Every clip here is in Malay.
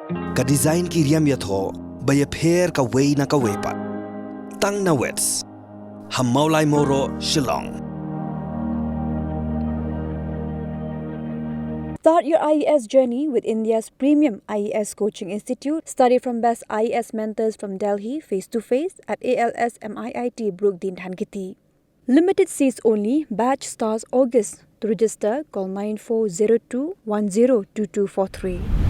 Ka design ki riam yatho baya pher ka wei na ka wepat. Tang na wets. Hamaulai Moro, Shillong. Start your IES journey with India's premium IES coaching institute. Study from best IES mentors from Delhi face-to-face at ALS MIIT Brookdin Dhankiti. Limited seats only. Batch starts August. To register, call 9402102243.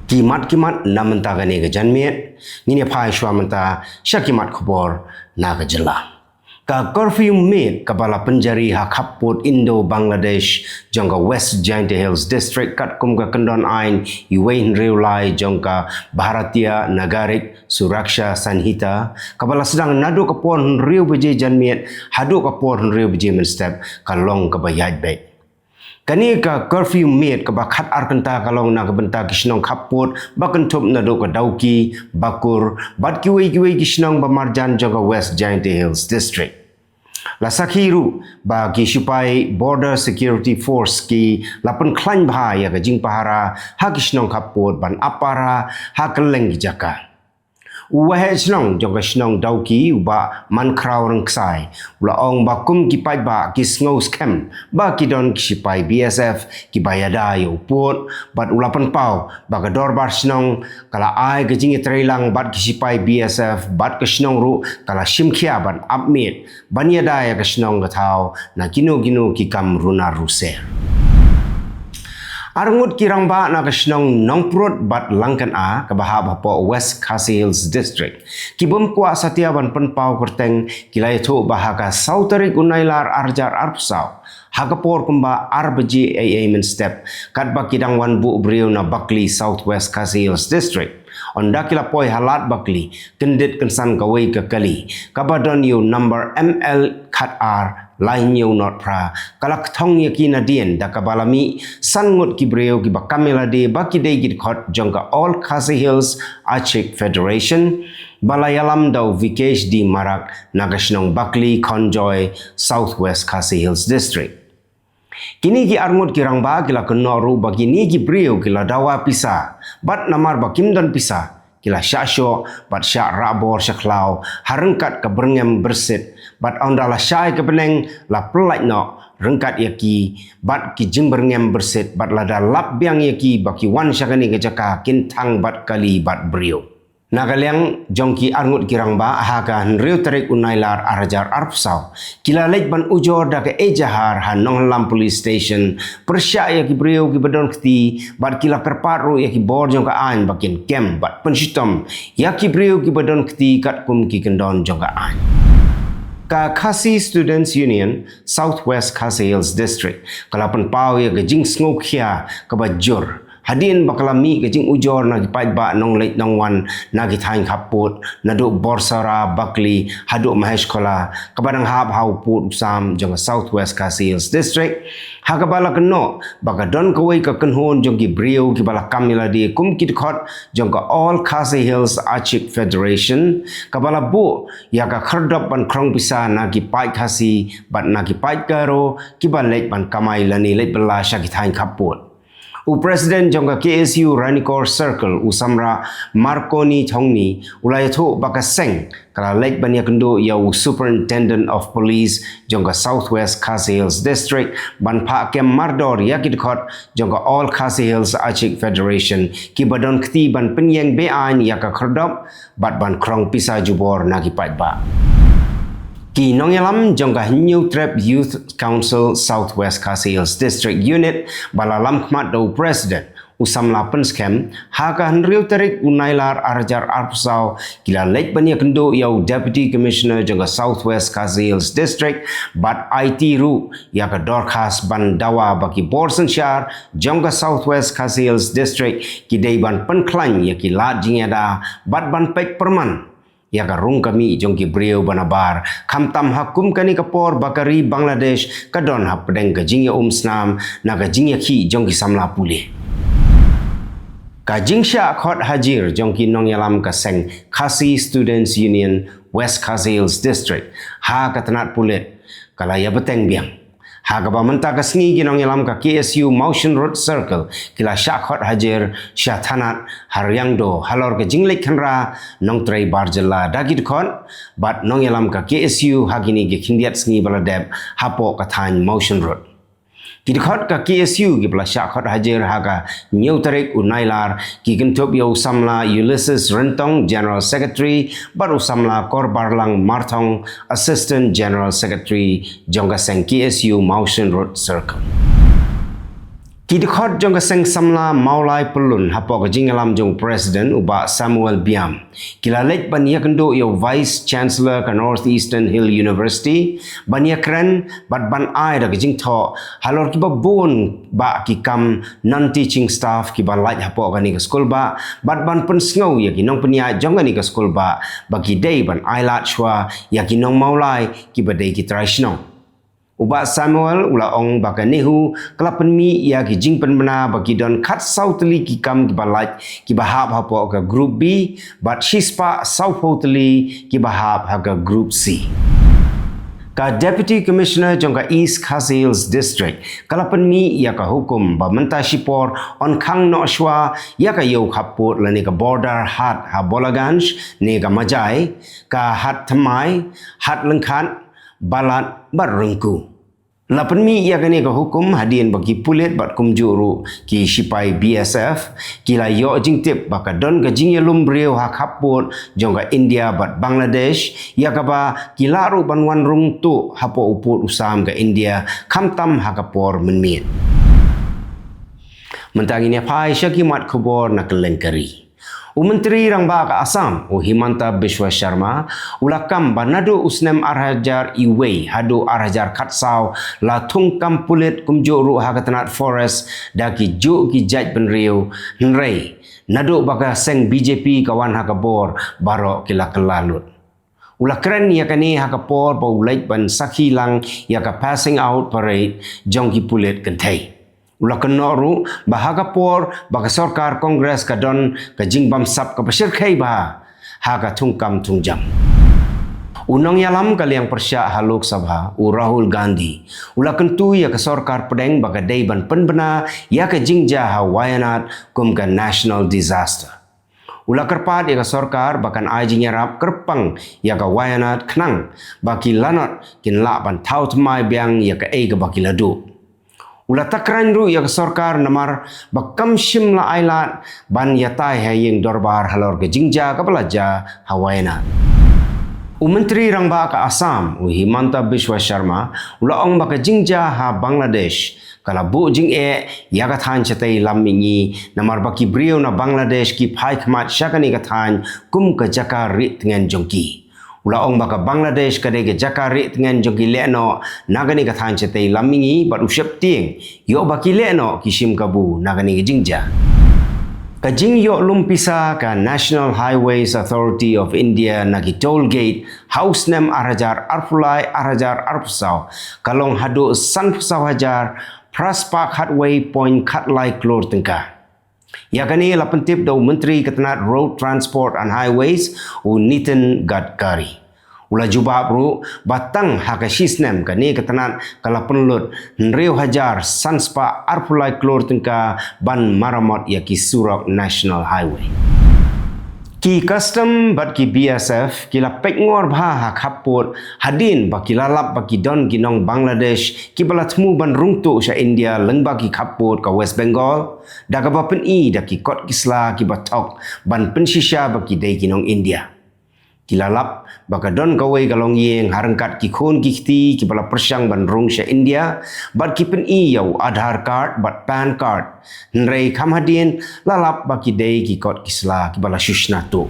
Kimat namanta gani ga janmiet ngini phai shwamanta shakimat khobor na ga jala ka curfew made kabala penjari ha khaput Indo Bangladesh jongka West Giant Hills District kat kum ka kendon ain iwain reulai jongka Bharatiya Nagarik Suraksha Sanhita kabala sedang nadu kapon riu beje janmiet hadu kapon riu beje menstep kalong kabayad baik. Kani ka curfew made ka bakhat arkanta kalong na kabenta kisnong khaput bakentup na do ka dauki bakur bat kiwi kisnong bamarjan jaga West Giant Hills District. Lasakhiru ba ki supai Border Security Force ki lapan klan bahaya ka jing pahara ha kisnong khaput ban apara ha keleng jaka. Uwahe snong jongka snong dauki uba man kraw rang ksai ula ong ba kum ki pai ba ki sngo scam ba ki don ki sipai BSF ki bayada yo put bat ulapan pau ba ka dorbar snong kala ai ka jingi trailang bat ki sipai BSF bat ka snong ru kala simkhia ban upmit ban yada ya ka snong ka thau na kino ki kam runa ruser. Arngut kirang ba na kasnong nongprot bat langkan a kabahab po West Khasi Hills District. Kibum kwa satiaban penpau kerteng kilay to bahaka Sautarik unailar arjar arpsaw. Hagapor kumba arbaji AA step kadba kidang wan bu brio na Buckley Southwest Khasi Hills District. Onda kila poi halat Buckley kendit kensan kawai kekali kabadon yu number ML kat R lain yu not pra kalak thong yaki na dien da kabalami sangut kibreo ki bakamela de baki de git khot jongka All Khasi Hills Achik Federation balayalam daw Vikesh di Marak nagasnong Buckley Conjoy Southwest Khasi Hills District. Kini ki arngut kirang ba kila kenoru bagi ni ki brio kila dawa pisa bat namar bakim dan pisa kila syasyo bat syak rabor syaklau harengkat ke berengem bersit bat ondala syai ke beneng la pelait no rengkat yaki bat ki jing berengem bersit bat lada lap biang yaki baki wan syakani ke jaka kintang bat kali bat brio. Nagaliang jongki arngut kirang ba haga henriu terik unailar arajar arpsaw kila lej ban ujor da ke ejahar ha nonglam police station persya ya ki brio ki badon kti bat kila kerparu ya ki bor jongka an bakin kem bat penshitom ya ki brio ki badon kti kat kum ki kendon jongka an. Ka Khasi Students Union Southwest Khasi Hills District kalapan pau ya ke jing sngokya ka bajur hadin bakalami kejing ujor na gipait ba nong late nong wan na githain khaput naduk Borsara Buckley haduk Mahesh Kola kabadang hab hau put usam jong Southwest Khasi Hills District hakabala keno baka don kawai ka kenhon jong ki brio ki bala kamila di kum kit khot jong ka All Khasi Hills Achik Federation kabala bu ya ka khardap ban krong pisa na gipait khasi bat na gipait karo ki balek ban kamai lani let bala sya githain khaput. President jongka KSU Ranikor Circle usamra Marconi Thongni ulayatho bakaseng kala lek banya kendo yau Superintendent of Police jongka Southwest Khasi Hills District ban pa kem mardor yakit khot jongka All Khasi Hills Achik Federation ki badon kti ban penyeng bean yaka kherdop bat ban krong pisa jubor nagipat ba. Ki nongyalam jongka New Trap Youth Council Southwest Khasi Hills District Unit balalam khmat do President usam lapen scam haka henriu terik unailar arjar arpsaw kila lek bania kendo yau Deputy Commissioner jongka Southwest Khasi Hills District bat IT ru yaka dorkas ban dawa baki borsen syar jongka Southwest Khasi Hills District ki dei ban penklan yaki lat jingada bat ban pek perman ya karung kami jongki brio banabar kamtam hakum kani kapor bakari Bangladesh kadon hap pedeng kajing ya snam na kajing ya ki jongki samla pulih kajing sya khot hajir jongki nong yalam kaseng Khasi Students Union West Khasi Hills District ha katanat pulit kala ya beteng biang Hagaba menta ka sngi ginong ilam ka KSU Motion Road Circle kila Syakhot Hajer Syathanat Haryangdo halor ke jinglik khanra nong trai barjala dagi dkhon bat nong ilam ka KSU hagini ge khingdiat sngi baladeb hapo kathan Motion Road. Kidkhot ka KSU gi pla Syakhot Hajer haga nyau tarik unailar ki gentup yo samla Ulysses Rentong General Secretary baru samla Kor Barlang Marthong Assistant General Secretary Jonggaseng KSU Motion Road Circle. Kidkhot Jonggaseng samla Maulai Pelun hapo ka jingalam jong President uba Samuel Biam. Kilalek bania kendo yo Vice Chancellor ka Northeastern Hill University bania kren bat ban ai da jing tho halor ki ba bon ba ki kam non-teaching staff ki ban lait hapo ka ni ka school ba bat ban pen sngo ya ki nong penia jong ni ka school ba bagi dei ban ai lat chwa ya ki nong Maulai ki ba dei ki trai snong. Uba Samuel ula ong baka nehu kelapan mi ia ki jing penmena bagi don kat sauteli ki kam ki balat ki bahap hapo ka group B but shispa sauteli ki bahap ha ka group C. Ka Deputy Commissioner jongka East Khasi Hills District kalapan mi ia ka hukum ba menta shipor on khang no shwa ia ka yo khapot lani ka border hat ha Bolaganj ne ka Majai ka hat Thamai hat Lengkhan balat barengku. Lapan mi ia kini ke hukum hadian bagi pulit bat kumjuru ki sipai BSF kila yo jingtip baka don ke jingya lumbriu hak haput jongga India bat Bangladesh ia kaba kila ru banwan rung tu hapo uput usam ke India kamtam hakapor menmit. Mentang ini pai syakimat kubor nak lengkari. Menteri Rangba ke Assam, Himanta Biswa Sharma, ulakam banadu usnem arhajar iwei hadu arhajar katsau la tungkam pulit kumjuru hakatanat forest daki juk ki jaj penriu nrei nadu baka seng BJP kawan hakabor baro kila kelalut. Ulah keren ya kani hakapor pa ulait ban sakhilang ya ka passing out parade jongki pulit kentai. Ulah kenoru bahaga por baka sorkar kongres kadon ka jingbam sap ka pasir khai ba haga tungkam tungjam. Unang yalam kaliang persya haluk sabha Rahul Gandhi ulah kentu ya ka sorkar pedeng baka dei ban penbena ya ka jingja ha Wayanad kum ka national disaster. Ulah kerpat ya ka sorkar bakan ajing yarap kerpang ya ka Wayanad khnang baki lanot kin la ban thau thmai biang ya ka ei ka baki ladu. Ulah takran ru ya sorkar namar bakam shimla ailat ban yatai haying dorbar halor ke jingja ka belaja Hawaina. Menteri Rangba ka Assam Himanta Biswa Sharma ulah ong baka jingja ha Bangladesh kala bu jing ya ka than chatai lamingi namar baki brio na Bangladesh ki phai khmat shakani ka than kum ka jaka ri tengen jongki. Ulah ong baka Bangladesh kadai ke jakari dengan jogi leno nagani ka than chatai lamingi bat usyap ting yo baki leno kishim kabu nagani ke jingja. Ka jing yo lumpisa ka National Highways Authority of India nagi toll gate house nem arhajar arpulai arhajar arpusau kalong hadu san pusau hajar praspak hatway point khatlai klor tengka. Ya kani lapentip do Menteri Ketenat Road Transport and Highways Nitin Gadkari. Ulah jubah bro batang hakasisnem kani ketenat kala penlut nreu hajar sanspa arpulai klor tengka ban maramot ya ki Surak National Highway. Ki custom bat ki BSF kila pekngor bha hak hapot hadin baki lalap baki don ginong Bangladesh ki balatmu ban rungtu sya India lengba ki kapot ka West Bengal daga ba pen I da ki kot kisla ki batok ban pensisha baki dei ginong India. Kilalap baka don kawai galong yeng harangkat ki khon ki khti ki bala persyang ban rung sya India bat ki pen I yau Aadhaar card bat PAN card nrei kham hadin lalap baki dei ki kot kisla ki bala shushna tu.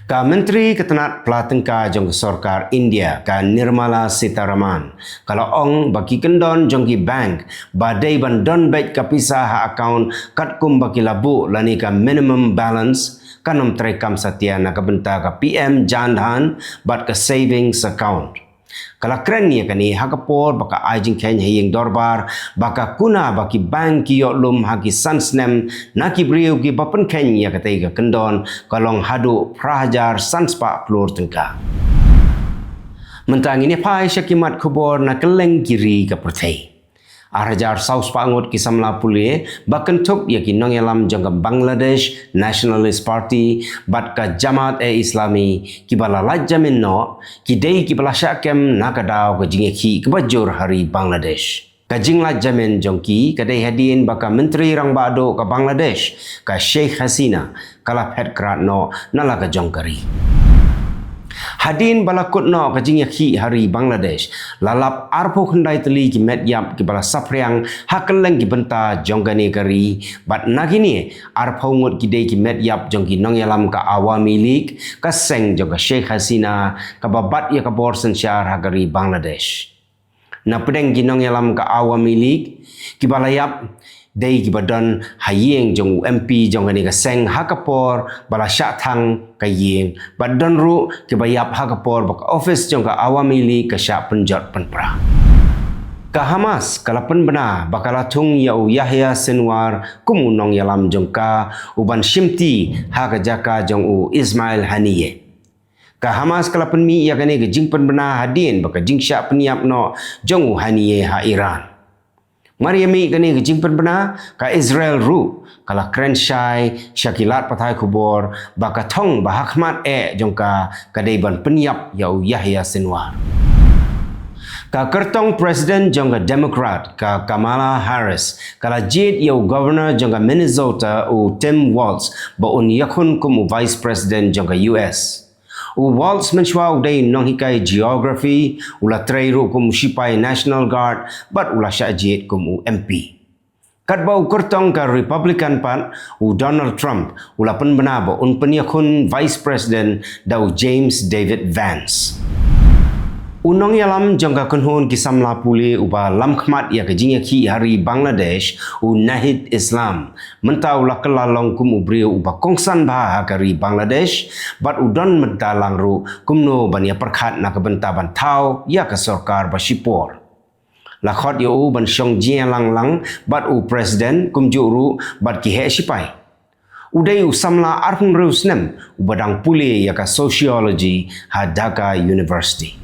Ka Menteri Ketenat Pelatengka jong sorkar India ka Nirmala Sitharaman kalau ong baki kendon jong ki bank badai ban don bet ka pisah ha account kat kum baki labu lani ka minimum balance kanom terekam satya na kabenta ka PM Jan Dhan bat ka savings account. Kala keren ni kani hakapor baka ajing ken haying dorbar baka kuna baki bank ki lum haki sansnem naki brio ki bapen ken ya katai ka kendon kalong hadu prahajar sanspa klor tengka. Mentang ini pai syakimat kubor na keleng kiri ke pertai. Arjar saus pangut kisam la pule bakentuk yakin nong yalam jangka Bangladesh Nationalist Party bat ka Jamaat Islami kibala lajamin no kidei kibala syakem nakadaw ka jingeki kebajur hari Bangladesh. Kajing lajamin jongki kadai hadin baka menteri rang bado ka Bangladesh ka Sheikh Hasina kalap head kratno nalaga jongkari. Hadin balakut no kajing yakhi hari Bangladesh lalap arpo khendai teli ki met yap ki bala sapriang hakeleng ki benta jonggane kari bat nagini arpo ngut ki dei ki met yap jongki nong yalam ka Awami League ka seng jongka Sheikh Hasina ka babat ya ka bor sensyar hagari Bangladesh na pedeng ki nong yalam ka Awami League ki bala yap dei ki badan hayeng jong MP jonggane ka seng hakapor bala syak thang ka yeng badan ru ki bayap hakapor bak office jong ka Awami League ka syak penjot penpra ka Hamas kalapan bena bakala thung yau Yahya Sinwar kumunong yalam jong ka uban shimti ha ka jaka jong u Ismail Haniye ka Hamas kalapan mi ya kane ke jingpan bena hadin baka jingsyak peniap no jong u Haniye ha Iran. Mari ami kani kejimpan benar ka Israel ru kala Krenshai syakilat patai kubor baka thong bahakmat jongka kadaiban peniap yau Yahya Sinwar. Ka kertong presiden jongka Democrat ka Kamala Harris kala jid yau governor jongka Minnesota u Tim Walz ba un yakun kum vice president jongka US. Walz menshwa udai nong hikai geography ula trairu kum sipai National Guard bat ula syajit kum MP. Kat bau kertong ka Republican pan Donald Trump ula penbenabo un penyakun Vice President dau James David Vance. Unong yalam jangka kunhun kisam la pule uba lam khmat ya kejingya ki hari Bangladesh Nahid Islam mentau la kelalong kum ubri uba kongsan bah hari Bangladesh bat udon mendalang ru kumno bania perkhat na kebenta ban tau ya ke sarkar basipor la khot yo ban syong jia lang lang bat u presiden kum juru bat ki he sipai udai usamla arhun rusnem ubadang pule ya ka sociology ha Dhaka University.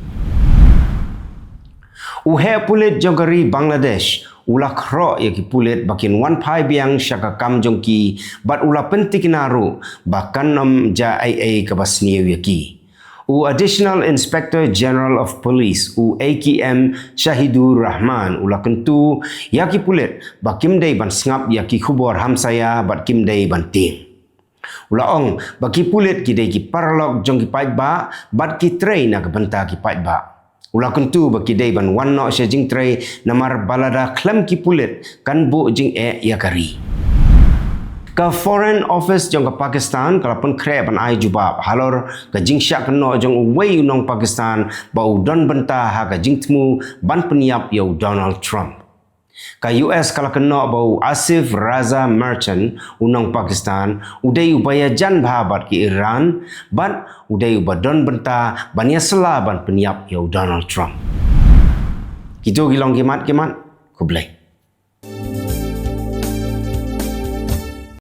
Uhe pulit jongkari Bangladesh ulak ro ya ki pulit bakin wan pai biang syaka kam jongki bat ula pentik naru bahkan nom ja ai ka basniu ya ki. Additional Inspector General of Police AKM Shahidur Rahman ula kentu ya ki pulit bakim dei ban sngap ya ki khubor hamsaya bat kim dei ban ting. Ula ong baki pulit ki dei ki paralog jongki pait ba bat ki train na ka benta ki pait ba. Ula kentu baki dei ban wan no sya jing tray namar balada klam ki pulit kan bu jing ya kari. Ka Foreign Office jong ka Pakistan kalapun kre ban ai jubab halor ka jing syak no jong wei unong Pakistan bau don benta ha ka jing tmu ban peniap yau Donald Trump. Ka US kala kena bau Asif Raza Merchant unang Pakistan udai ubaya jan bahabat ki Iran ban udai ubadon benta bania sela ban peniap yau Donald Trump. Kita gilong kimat kublai.